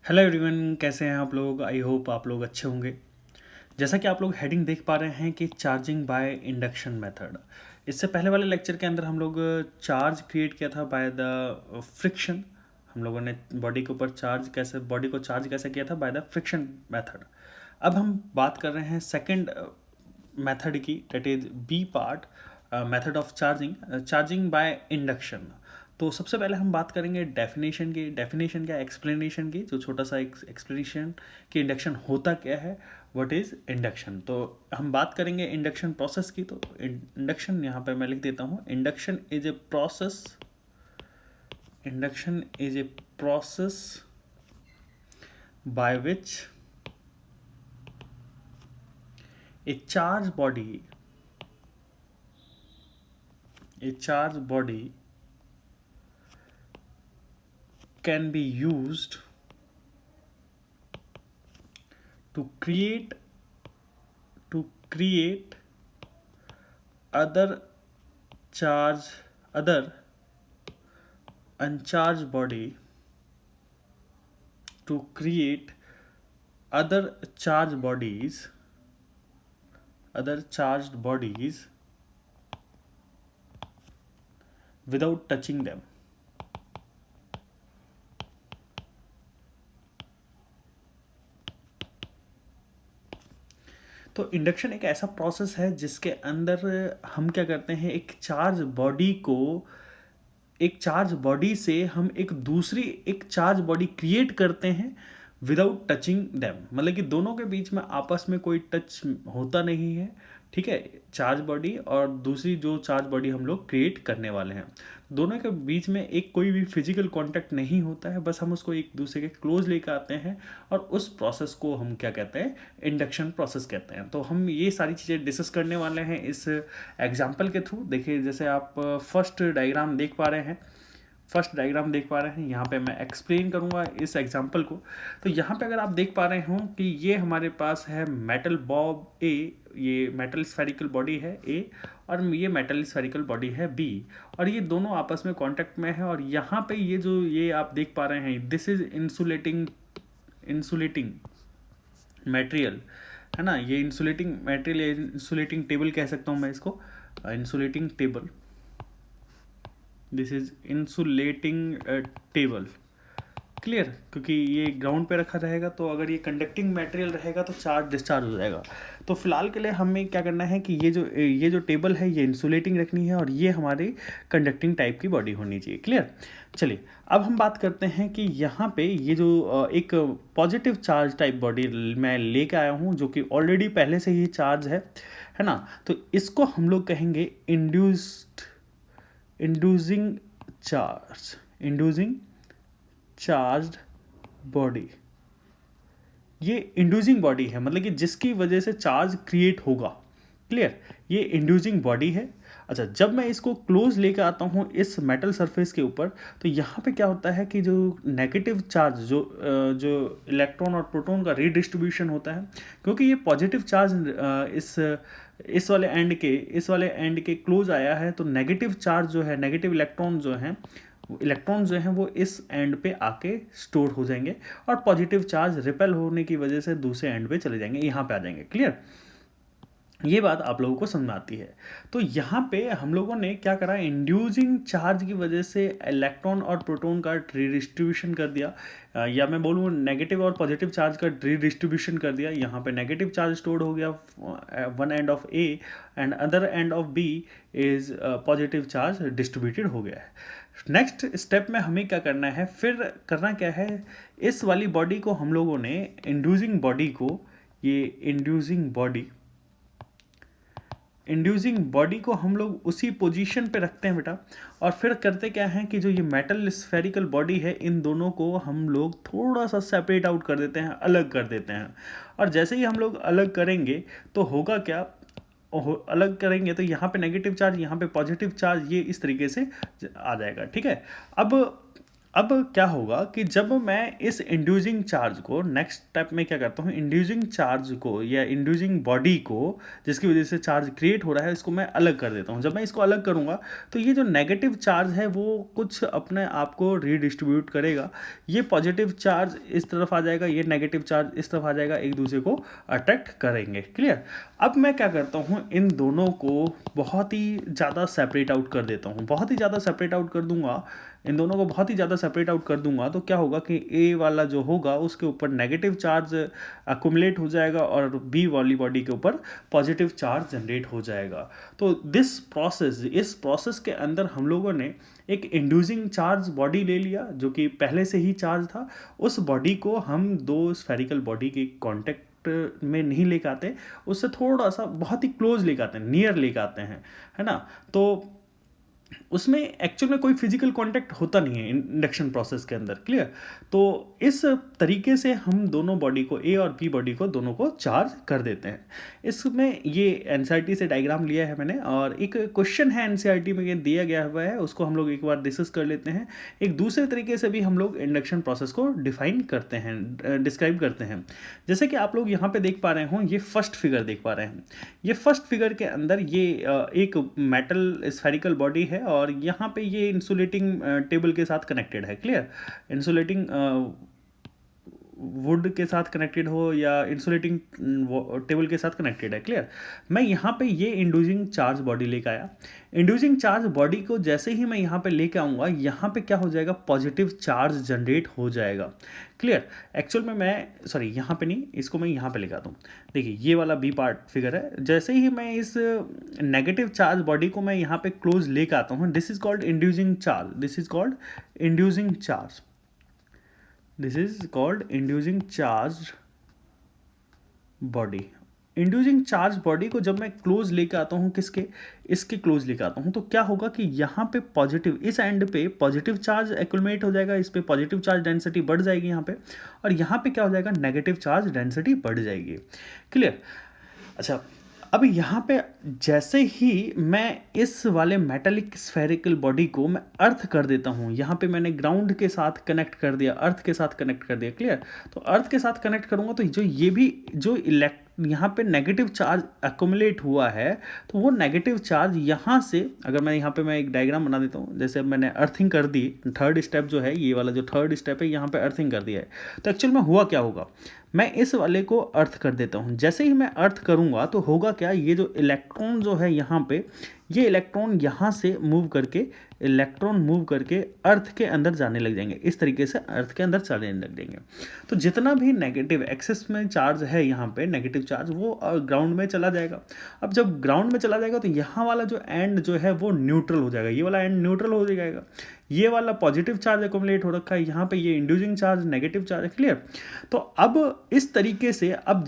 Hello everyone, कैसे हैं आप लोग। आई होप आप लोग अच्छे होंगे। जैसा कि आप लोग हेडिंग देख पा रहे हैं कि चार्जिंग बाय इंडक्शन मेथड। इससे पहले वाले लेक्चर के अंदर हम लोग चार्ज क्रिएट किया था बाय द फ्रिक्शन। हम लोगों ने बॉडी को चार्ज कैसे किया था बाय द फ्रिक्शन मेथड। अब हम बात कर रहे हैं सेकंड मेथड की, that is B part, method of charging by induction. तो सबसे पहले हम बात करेंगे डेफिनेशन क्या, एक्सप्लेनेशन की, जो छोटा सा एक्सप्लेनेशन कि इंडक्शन होता क्या है, व्हाट इज इंडक्शन। तो हम बात करेंगे इंडक्शन प्रोसेस की। तो इंडक्शन यहाँ पे मैं लिख देता हूँ, induction is a process by which a charge body a charge body can be used to create other charge other uncharged body to create other charged bodies without touching them. तो induction एक ऐसा process है जिसके अंदर हम क्या करते हैं, एक चार्ज बॉडी से हम एक चार्ज बॉडी क्रिएट करते हैं विदाउट टचिंग दैम। मतलब कि दोनों के बीच में आपस में कोई टच होता नहीं है, ठीक है। चार्ज बॉडी और दूसरी जो चार्ज बॉडी हम लोग क्रिएट करने वाले हैं, दोनों के बीच में एक कोई भी फिजिकल कांटेक्ट नहीं होता है। बस हम उसको एक दूसरे के क्लोज लेकर आते हैं और उस प्रोसेस को हम क्या कहते हैं, इंडक्शन प्रोसेस कहते हैं। तो हम ये सारी चीज़ें डिस्कस करने वाले हैं इस एग्जाम्पल के थ्रू। देखिए, जैसे आप फर्स्ट डायग्राम देख पा रहे हैं, यहाँ पे मैं एक्सप्लेन करूँगा इस एग्जांपल को। तो यहाँ पे अगर आप देख पा रहे हो कि ये हमारे पास है मेटल बॉब ए, ये मेटल स्फेरिकल बॉडी है ए, और ये मेटल स्फेरिकल बॉडी है बी, और ये दोनों आपस में कांटेक्ट में है। और यहाँ पे ये आप देख पा रहे हैं, दिस इज इंसुलेटिंग मटेरियल, है ना। ये इंसुलेटिंग मटेरियल, इंसुलेटिंग टेबल कह सकता हूँ मैं इसको, insulating table. This is insulating table, clear. क्योंकि ये ग्राउंड पे रखा रहेगा तो अगर ये कंडक्टिंग मटेरियल रहेगा तो चार्ज डिस्चार्ज हो जाएगा। तो फिलहाल के लिए हमें क्या करना है कि ये जो टेबल है ये इंसुलेटिंग रखनी है और ये हमारी कंडक्टिंग टाइप की बॉडी होनी चाहिए, क्लियर। चलिए, अब हम बात करते हैं कि यहाँ पे ये जो एक पॉजिटिव चार्ज टाइप बॉडी मैं लेके आया हूँ, जो कि ऑलरेडी पहले से ही चार्ज है ना। तो इसको हम लोग कहेंगे इंड्यूसिंग चार्ज्ड बॉडी। ये इंड्यूसिंग बॉडी है, मतलब कि जिसकी वजह से चार्ज क्रिएट होगा, क्लियर। ये इंड्यूसिंग बॉडी है। अच्छा, जब मैं इसको क्लोज लेकर आता हूँ इस मेटल सरफेस के ऊपर, तो यहाँ पे क्या होता है कि जो नेगेटिव चार्ज, जो इलेक्ट्रॉन और प्रोटॉन का रीडिस्ट्रीब्यूशन होता है, क्योंकि ये पॉजिटिव चार्ज इस वाले एंड के क्लोज आया है, तो नेगेटिव चार्ज जो है, नेगेटिव इलेक्ट्रॉन जो हैं वो इस एंड पे आके स्टोर हो जाएंगे, और पॉजिटिव चार्ज रिपेल होने की वजह से दूसरे एंड पे चले जाएंगे, यहाँ पे आ जाएंगे, क्लियर। ये बात आप लोगों को समझ में आती है। तो यहाँ पे हम लोगों ने क्या करा, इंड्यूसिंग चार्ज की वजह से इलेक्ट्रॉन और प्रोटॉन का रीडिस्ट्रीब्यूशन कर दिया, या मैं बोलूँ नेगेटिव और पॉजिटिव चार्ज का रीडिस्ट्रीब्यूशन कर दिया। यहाँ पे नेगेटिव चार्ज स्टोर्ड हो गया one end of A, and other end of B is positive charge distributed हो गया है। नेक्स्ट स्टेप में हमें क्या करना है, फिर करना क्या है, इस वाली बॉडी को हम लोगों ने इंड्यूसिंग बॉडी को हम लोग उसी पोजीशन पे रखते हैं बेटा। और फिर करते क्या है कि जो ये मेटल स्फेरिकल बॉडी है, इन दोनों को हम लोग थोड़ा सा सेपरेट आउट कर देते हैं, अलग कर देते हैं। और जैसे ही हम लोग अलग करेंगे तो होगा क्या, अलग करेंगे तो यहाँ पे नेगेटिव चार्ज, यहाँ पे पॉजिटिव चार्ज, ये इस तरीके से आ जाएगा, ठीक है। अब अब क्या होगा कि जब मैं इस इंड्यूसिंग चार्ज को नेक्स्ट स्टेप में क्या करता हूँ, इंड्यूसिंग चार्ज को या इंड्यूसिंग बॉडी को जिसकी वजह से चार्ज क्रिएट हो रहा है, इसको मैं अलग कर देता हूँ। जब मैं इसको अलग करूँगा तो ये जो नेगेटिव चार्ज है वो कुछ अपने आप को रीडिस्ट्रीब्यूट करेगा, ये पॉजिटिव चार्ज इस तरफ आ जाएगा, ये नेगेटिव चार्ज इस तरफ आ जाएगा, एक दूसरे को अट्रैक्ट करेंगे। क्लियर। अब मैं क्या करता हूँ, इन दोनों को बहुत ही ज़्यादा सेपरेट आउट कर देता हूँ, बहुत ही ज़्यादा सेपरेट आउट कर दूंगा, इन दोनों को बहुत ही ज़्यादा सेपरेट आउट कर दूंगा तो क्या होगा कि ए वाला जो होगा उसके ऊपर नेगेटिव चार्ज अकुमुलेट हो जाएगा और बी वाली बॉडी के ऊपर पॉजिटिव चार्ज जनरेट हो जाएगा। तो इस प्रोसेस के अंदर हम लोगों ने एक इंड्यूसिंग चार्ज बॉडी ले लिया जो कि पहले से ही चार्ज था, उस बॉडी को हम दो स्फेरिकल बॉडी के कॉन्टेक्ट में नहीं लेके आते, उससे थोड़ा सा बहुत ही क्लोज लेके आते हैं, नियर लेके आते हैं, है ना। तो उसमें एक्चुअल में कोई फिजिकल कांटेक्ट होता नहीं है इंडक्शन प्रोसेस के अंदर। क्लियर। तो इस तरीके से हम दोनों बॉडी को, ए और बी बॉडी को, दोनों को चार्ज कर देते हैं। इसमें ये एनसीईआरटी से डायग्राम लिया है मैंने, और एक क्वेश्चन है एनसीईआरटी में ये दिया गया हुआ है, उसको हम लोग एक बार डिस्कस कर लेते हैं। एक दूसरे तरीके से भी हम लोग इंडक्शन प्रोसेस को डिफाइन करते हैं, डिस्क्राइब करते हैं। जैसे कि आप लोग यहाँ पे देख पा रहे हो, ये फर्स्ट फिगर देख पा रहे हैं। ये फर्स्ट फिगर के अंदर ये एक मेटल स्फेरिकल बॉडी है और यहाँ पे ये इंसुलेटिंग टेबल के साथ कनेक्टेड है। क्लियर। इंसुलेटिंग वुड के साथ कनेक्टेड हो या इंसुलेटिंग टेबल के साथ कनेक्टेड है। क्लियर। मैं यहाँ पे ये इंड्यूसिंग चार्ज बॉडी लेके आया। इंड्यूसिंग चार्ज बॉडी को जैसे ही मैं यहाँ पे लेके आऊँगा, यहाँ पे क्या हो जाएगा, पॉजिटिव चार्ज जनरेट हो जाएगा। क्लियर। एक्चुअल में मैं यहाँ पे नहीं, इसको मैं यहाँ पे लेके आता हूँ। देखिए ये वाला बी पार्ट फिगर है, जैसे ही मैं इस नेगेटिव चार्ज बॉडी को मैं यहाँ पे क्लोज लेके आता हूँ, this is called inducing charge, this is called inducing charge, this is called inducing charge body. Inducing charge body को जब मैं क्लोज लेके आता हूँ, किसके, इसके क्लोज लेके आता हूँ, तो क्या होगा कि यहाँ पे पॉजिटिव, इस एंड पे पॉजिटिव चार्ज एक्यूमुलेट हो जाएगा, इस पे पॉजिटिव चार्ज डेंसिटी बढ़ जाएगी यहाँ पे, और यहाँ पे क्या हो जाएगा, नेगेटिव चार्ज डेंसिटी बढ़ जाएगी। क्लियर। अच्छा, अब यहाँ पे जैसे ही मैं इस वाले मेटालिक स्फेरिकल बॉडी को मैं अर्थ कर देता हूँ, यहाँ पे मैंने ग्राउंड के साथ कनेक्ट कर दिया, अर्थ के साथ कनेक्ट कर दिया। क्लियर। तो अर्थ के साथ कनेक्ट करूँगा तो जो ये भी जो यहाँ पे नेगेटिव चार्ज अकोमुलेट हुआ है, तो वो नेगेटिव चार्ज यहाँ से, अगर मैं यहाँ पे मैं एक डायग्राम बना देता हूँ, जैसे मैंने अर्थिंग कर दी, थर्ड स्टेप जो है, ये वाला जो थर्ड स्टेप है, यहाँ पे अर्थिंग कर दिया है, तो एक्चुअल में हुआ क्या होगा, मैं इस वाले को अर्थ कर देता हूँ। जैसे ही मैं अर्थ करूँगा तो होगा क्या, ये जो इलेक्ट्रॉन जो है यहाँ पे, ये इलेक्ट्रॉन यहाँ से मूव करके, इलेक्ट्रॉन मूव करके अर्थ के अंदर जाने लग जाएंगे, इस तरीके से अर्थ के अंदर चलने लग जाएंगे। तो जितना भी नेगेटिव एक्सेस में चार्ज है यहाँ पे, नेगेटिव चार्ज, वो ग्राउंड में चला जाएगा। अब जब ग्राउंड में चला जाएगा तो यहाँ वाला जो एंड जो है वो न्यूट्रल हो जाएगा, ये वाला एंड न्यूट्रल हो जाएगा, ये वाला पॉजिटिव चार्ज एक्युमुलेट हो रखा है, यहाँ पे ये इंड्यूसिंग चार्ज नेगेटिव चार्ज है। क्लियर। तो अब इस तरीके से, अब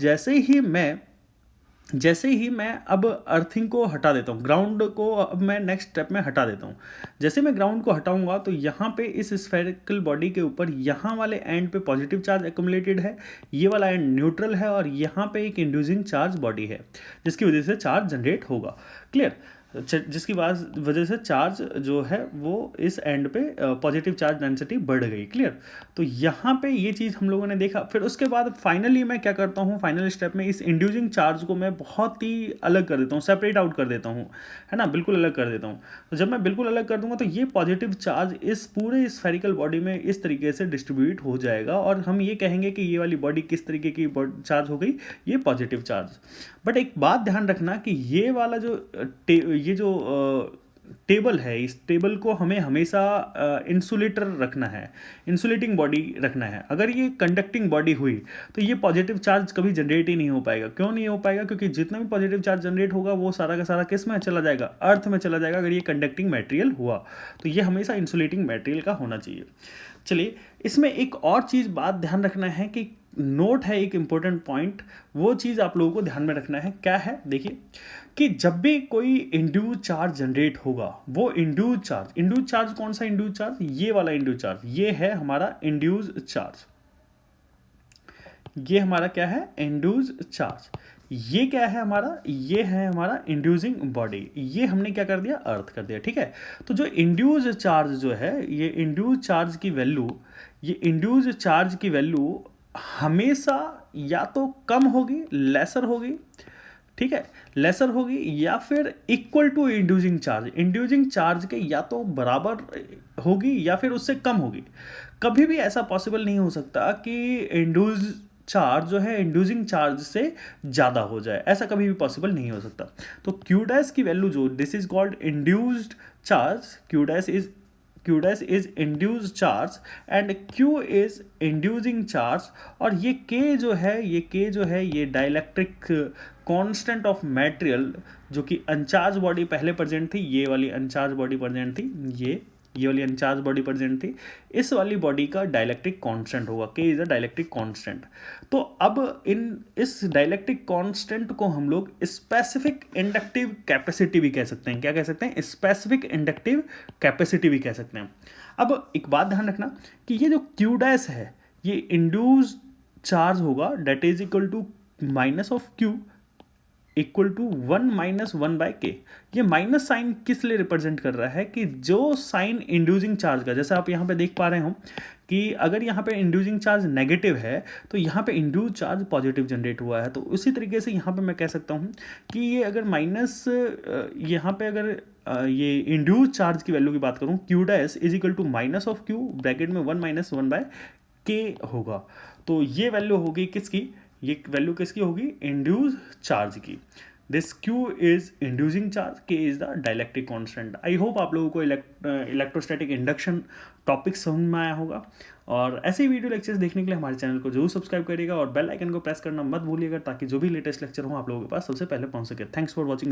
जैसे ही मैं अब अर्थिंग को हटा देता हूँ, ग्राउंड को अब मैं नेक्स्ट स्टेप में हटा देता हूँ। जैसे मैं ग्राउंड को हटाऊंगा तो यहाँ पे इस स्फेरिकल बॉडी के ऊपर यहाँ वाले एंड पे पॉजिटिव चार्ज एक्युमुलेटेड है, ये वाला एंड न्यूट्रल है, और यहाँ पे एक इंड्यूसिंग चार्ज बॉडी है जिसकी वजह से चार्ज जनरेट होगा। क्लियर। जिसकी वजह से चार्ज जो है वो इस एंड पे पॉजिटिव चार्ज डेंसिटी बढ़ गई। क्लियर। तो यहाँ पे ये चीज़ हम लोगों ने देखा। फिर उसके बाद फाइनली मैं क्या करता हूँ, फाइनल स्टेप में इस इंड्यूसिंग चार्ज को मैं बहुत ही अलग कर देता हूँ, सेपरेट आउट कर देता हूँ, है ना, बिल्कुल अलग कर देता हूँ। तो जब मैं बिल्कुल अलग कर दूंगा तो ये पॉजिटिव चार्ज इस पूरे स्फेरिकल बॉडी में इस तरीके से डिस्ट्रीब्यूट हो जाएगा, और हम ये कहेंगे कि ये वाली बॉडी किस तरीके की चार्ज हो गई, ये पॉजिटिव चार्ज। बट एक बात ध्यान रखना कि ये वाला जो टेबल है, इस टेबल को हमें हमेशा इंसुलेटर रखना है, इंसुलेटिंग बॉडी रखना है। अगर ये कंडक्टिंग बॉडी हुई तो ये पॉजिटिव चार्ज कभी जनरेट ही नहीं हो पाएगा। क्यों नहीं हो पाएगा? क्योंकि जितना भी पॉजिटिव चार्ज जनरेट होगा वो सारा का सारा किस में चला जाएगा, अर्थ में चला जाएगा। अगर ये कंडक्टिंग मटेरियल हुआ तो ये हमेशा इंसुलेटिंग मटेरियल का होना चाहिए। चलिए, इसमें एक और चीज़ बात ध्यान रखना है कि नोट है, एक इंपॉर्टेंट पॉइंट, वो चीज़ आप लोगों को ध्यान में रखना है। क्या है? देखिए कि जब भी कोई इंड्यूस चार्ज जनरेट होगा, वो इंड्यूस चार्ज कौन सा इंड्यूस चार्ज? ये वाला इंड्यूस चार्ज, ये है हमारा इंड्यूस चार्ज। ये हमारा क्या है? Induce charge. ये क्या है हमारा, ये है हमारा इंड्यूसिंग बॉडी, ये हमने क्या कर दिया, अर्थ कर दिया, ठीक है। तो जो इंड्यूस चार्ज जो है, ये इंड्यूस चार्ज की वैल्यू, ये इंड्यूस चार्ज की वैल्यू हमेशा या तो कम होगी, लेसर होगी, ठीक है, लेसर होगी, या फिर इक्वल टू इंड्यूसिंग चार्ज के या तो बराबर होगी या फिर उससे कम होगी। कभी भी ऐसा पॉसिबल नहीं हो सकता कि इंड्यूस चार्ज जो है इंड्यूसिंग चार्ज से ज़्यादा हो जाए, ऐसा कभी भी पॉसिबल नहीं हो सकता। तो क्यू डैश की वैल्यू जो, this is called induced charge, Q dash is induced charge and Q is inducing charge. और ये के जो है, ये डाइलेक्ट्रिक कांस्टेंट ऑफ मटेरियल, जो कि अनचार्ज बॉडी पहले प्रेजेंट थी, ये वाली अनचार्ज बॉडी प्रेजेंट थी, ये वाली अनचार्ज बॉडी प्रेजेंट थी, इस वाली बॉडी का डाइलेक्ट्रिक कांस्टेंट होगा, के इज अ डाइलेक्ट्रिक कांस्टेंट। तो अब इस डाइलेक्ट्रिक कांस्टेंट को हम लोग स्पेसिफिक इंडक्टिव कैपेसिटी भी कह सकते हैं। क्या कह सकते हैं, स्पेसिफिक इंडक्टिव कैपेसिटी भी कह सकते हैं। अब एक बात ध्यान रखना कि ये जो क्यू डैश है, ये इंड्यूस्ड चार्ज होगा, that is equal to minus of Q equal to 1 - 1/k। ये माइनस साइन किस लिए रिप्रेजेंट कर रहा है कि जो साइन इंड्यूसिंग चार्ज का, जैसे आप यहाँ पे देख पा रहे हो कि अगर यहाँ पे इंड्यूसिंग चार्ज नेगेटिव है तो यहाँ पे इंड्यूस चार्ज पॉजिटिव जनरेट हुआ है। तो उसी तरीके से यहाँ पे मैं कह सकता हूँ कि ये अगर माइनस, यहाँ पे अगर ये इंड्यूस चार्ज की वैल्यू की बात करूँ, Q dash is equal to minus of Q bracket में 1 - 1/k होगा। तो ये वैल्यू होगी किसकी, ये वैल्यू किसकी होगी, इंड्यूस चार्ज की। This Q is inducing charge, K is the dielectric constant. I hope आप लोगों को इलेक्ट्रोस्टैटिक इंडक्शन टॉपिक समझ में आया होगा। और ऐसे ही वीडियो लेक्चर्स देखने के लिए हमारे चैनल को जरूर सब्सक्राइब करिएगा और बेल आइकन को प्रेस करना मत भूलिएगा, ताकि जो भी लेटेस्ट लेक्चर हो आप लोगों के पास सबसे पहले पहुंच सके। Thanks for watching.